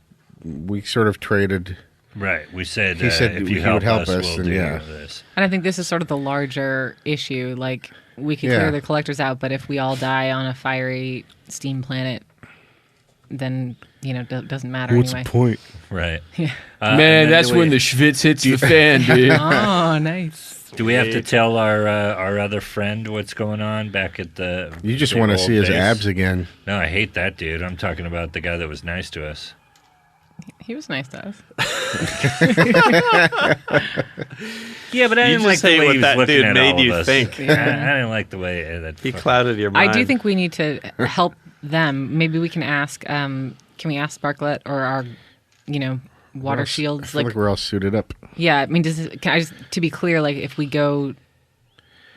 we sort of traded. Right. We said, He said if he you would help help us, us, we'll and do yeah. this. And I think this is sort of the larger issue. Like, we could Yeah. clear the collectors out, but if we all die on a fiery steam planet, then, doesn't matter anyway. point? Right. Man, then that's do we- when the schwitz hits the fan, dude. Oh, nice. Do we have to tell our other friend what's going on back at the... You just big want to old see his base? abs again. No, I hate that dude. I'm talking about the guy that was nice to us. He was nice to us. Yeah, but I You didn't like just the hate way what he was that looking dude at made all of you us. think. I didn't like the way that... He clouded your mind. I do think we need to help them. Maybe we can ask, can we ask Sparklet or our, water I shields? feel like we're all suited up. Yeah, I mean, to be clear, like, if we go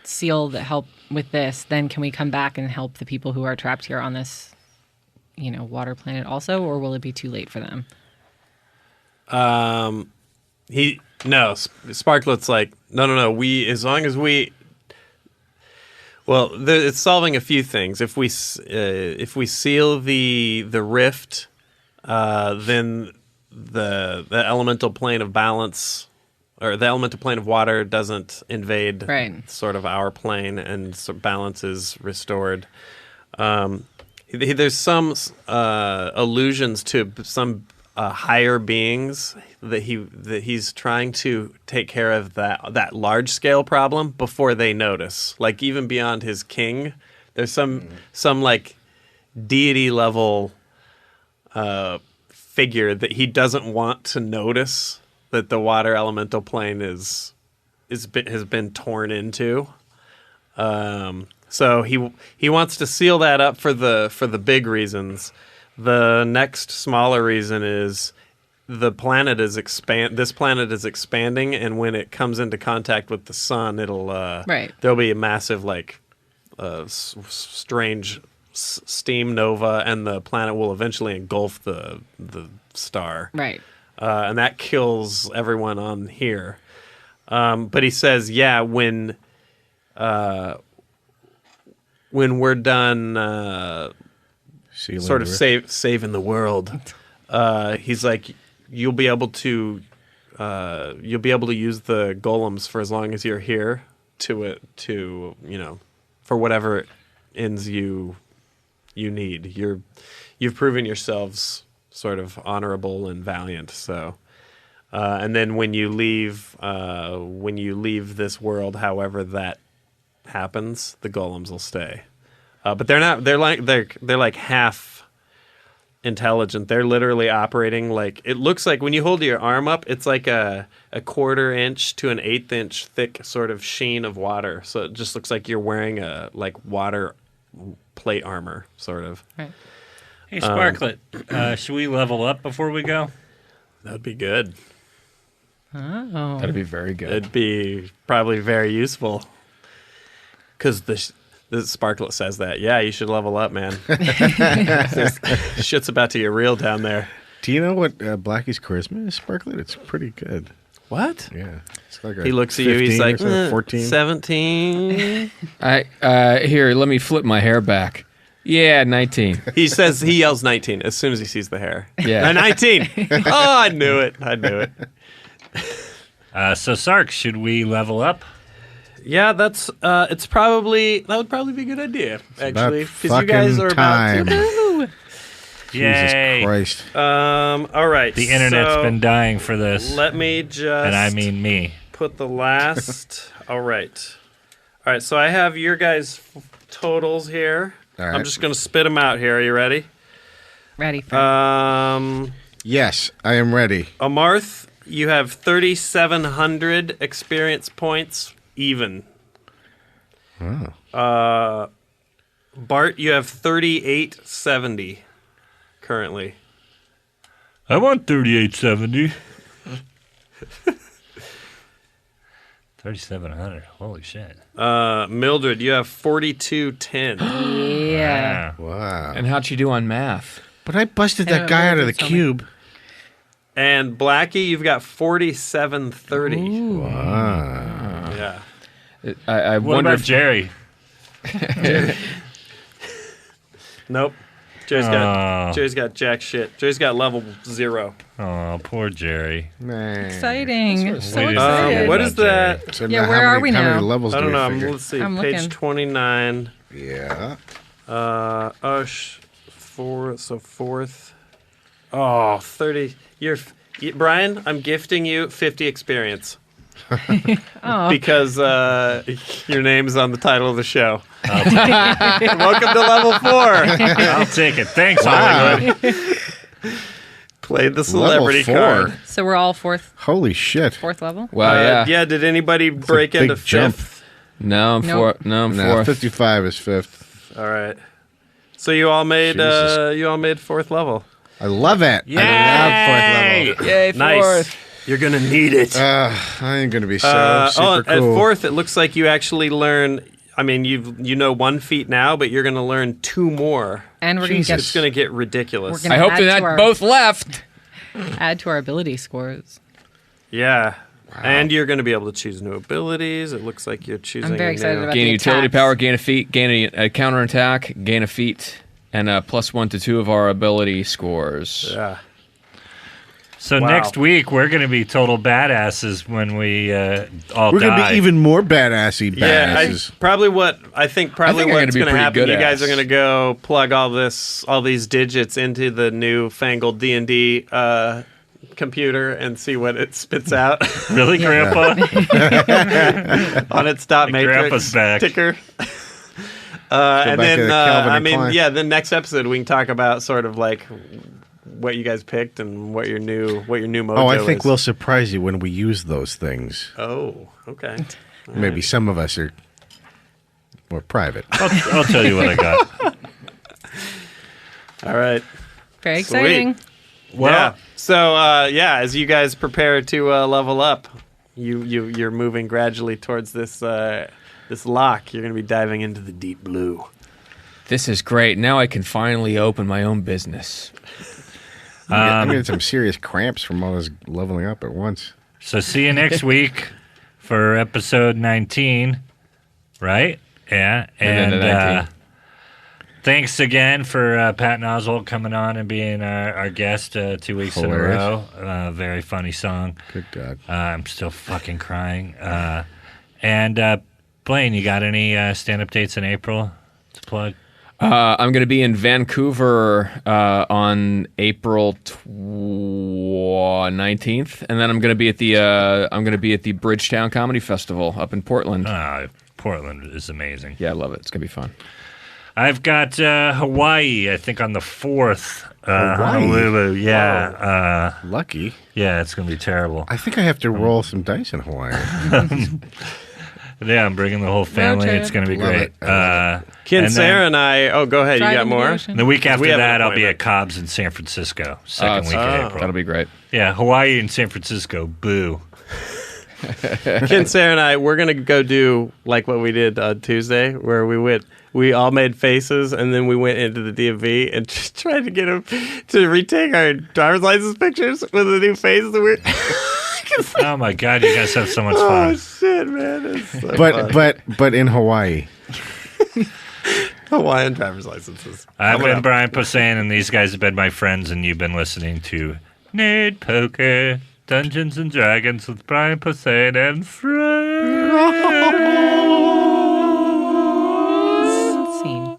seal the help with this, then can we come back and help the people who are trapped here on this, water planet also, or will it be too late for them? Sparklet's like, no. As long as we. Well, it's solving a few things. If we seal the rift, then the elemental plane of balance, or the elemental plane of water, doesn't invade sort of our plane, and so balance is restored. There's some allusions to some higher beings that he's trying to take care of that large scale problem before they notice. Like, even beyond his king, there's some like deity level figure that he doesn't want to notice that the water elemental plane has been torn into. So he wants to seal that up for the big reasons. The next smaller reason is this planet is expanding, and when it comes into contact with the sun, it'll there'll be a massive strange steam nova, and the planet will eventually engulf the star. Right. And that kills everyone on here. But he says, when we're done sort of saving the world, he's like, you'll be able to use the golems for as long as you're here to for whatever ends you need. You've proven yourselves sort of honorable and valiant. So, and then when you leave this world, however that happens, the golems will stay. But they're not. They're like half intelligent. They're literally operating like, it looks like when you hold your arm up, it's like a 1/4 inch to an 1/8 inch thick sort of sheen of water. So it just looks like you're wearing a water plate armor, sort of. Right. Hey, Sparklet, should we level up before we go? That'd be good. Oh. That'd be very good. It'd be probably very useful. Because the Sparklet says that. Yeah, you should level up, man. Shit's about to get real down there. Do you know what Blackie's charisma is, Sparklet? It's pretty good. What? Yeah. It's like He looks at you, he's like, 14. 17. Here, let me flip my hair back. Yeah, 19. He yells 19 as soon as he sees the hair. Yeah. 19. Oh, I knew it. So, Sark, should we level up? Yeah, that would probably be a good idea, actually. Because you guys are time. about to. Yay. Jesus Christ. All right. The internet's been dying for this. Let me just. And I mean me. put the last. All right. So I have your guys' totals here. All right. I'm just going to spit them out here. Are you ready? Ready for Yes, I am ready. Amarth, you have 3,700 experience points even. Oh. Bart, you have 3,870 currently. I want 3870. 3,700. Holy shit. Mildred, you have 4,210. Yeah. Wow. And how'd you do on math? But I busted that Yeah, guy out of the tell me. cube. And Blackie, you've got 4,730. Wow. Yeah. I What wonder about if Jerry? Nope. Jerry's got jack shit. Jerry's got level 0. Oh, poor Jerry. Man. Exciting. So Weird. excited. What is that? So Yeah, now where how are many, we how now? many levels I do don't we know. figure? Let's see. I'm Page looking. 29. Yeah. Fourth. Oh, 30. Brian, I'm gifting you 50 experience. Because your name's on the title of the show. Welcome to level 4. I'll take it. Thanks, Hollywood. Played the celebrity Level 4. card. So we're all fourth Holy shit. level? well, yeah. Did anybody break big into jump. 5th? No, I'm Nope. I'm No, fourth. 55 is 5th. All right. So you all made Jesus. 4th level. I love it. Yay! I love 4th level. Yay, Nice. fourth. You're gonna need it. I ain't going to be so At super cool. 4th, it looks like you actually learn. I mean, you know 1 feat now, but you're going to learn 2 more. And we're going to It's going to get ridiculous. We're gonna I hope add they're to not our- both left. add to our ability scores. Yeah. And you're going to be able to choose new abilities. It looks like you're choosing. I'm very excited about Gain the utility attacks. power, gain a feat, gain a counter attack, gain a feat, and +1 to 2 of our ability scores. Yeah. So Wow. next week, we're going to be total badasses when we all We're going to die. be even more badassy Yeah, badasses. I think I'm what's gonna be going to pretty happen. good You guys ass. are going to go plug all these digits into the new fangled D&D computer and see what it spits out Really, Grandpa? on its dot matrix Grandpa's back. ticker. And back then to Calvin and Klein. the next episode we can talk about sort of like what you guys picked and what your new mojo Oh, I think is. we'll surprise you when we use those things. Oh, okay. Maybe some of us are more private. I'll tell you what I got. All right. Very exciting. Well, Yeah. So as you guys prepare to level up, you're moving gradually towards this lock. You're going to be diving into the deep blue. This is great. Now I can finally open my own business. I'm getting some serious cramps from all this leveling up at once. so see you next week for episode 19, right? Yeah. And then And the 19. thanks again for Patton Oswalt coming on and being our guest 2 weeks Hilarious. in a row. Very funny song. Good God. I'm still fucking crying. And Blaine, you got any stand-up dates in April to plug? I'm going to be in Vancouver on April 19th, and then I'm going to be at the Bridgetown Comedy Festival up in Portland. Portland is amazing. Yeah, I love it. It's going to be fun. I've got Hawaii, I think, on the 4th. Hawaii? Honolulu, yeah. Lucky. Yeah, it's going to be terrible. I think I have to roll some dice in Hawaii. Yeah, I'm bringing the whole family. trip. It's going to be Love great. it. I love Ken, And Sarah, then- and I. Oh, go ahead. You Drive got into the more? ocean. The week after we have an that, I'll be at appointment. Cobb's in San Francisco, second week of Oh. April. That'll be great. Yeah, Hawaii and San Francisco, boo. Ken, Sarah, and I, we're gonna go do like what we did on Tuesday, where we all made faces, and then we went into the DMV and just tried to get them to retake our driver's license pictures with a new face that we're. Oh my God, you guys have so much Oh fun. shit, man! It's so fun. But in Hawaii. Hawaiian driver's licenses. I've Coming been up. Brian Posehn, and these guys have been my friends, and you've been listening to Nerd Poker, Dungeons and Dragons with Brian Posehn and friends. Scene.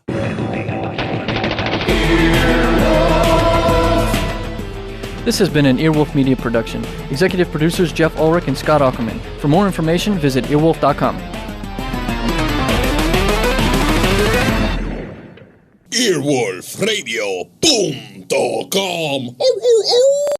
This has been an Earwolf Media production. Executive producers Jeff Ulrich and Scott Ackerman. For more information, visit earwolf.com. Earwolfradio.com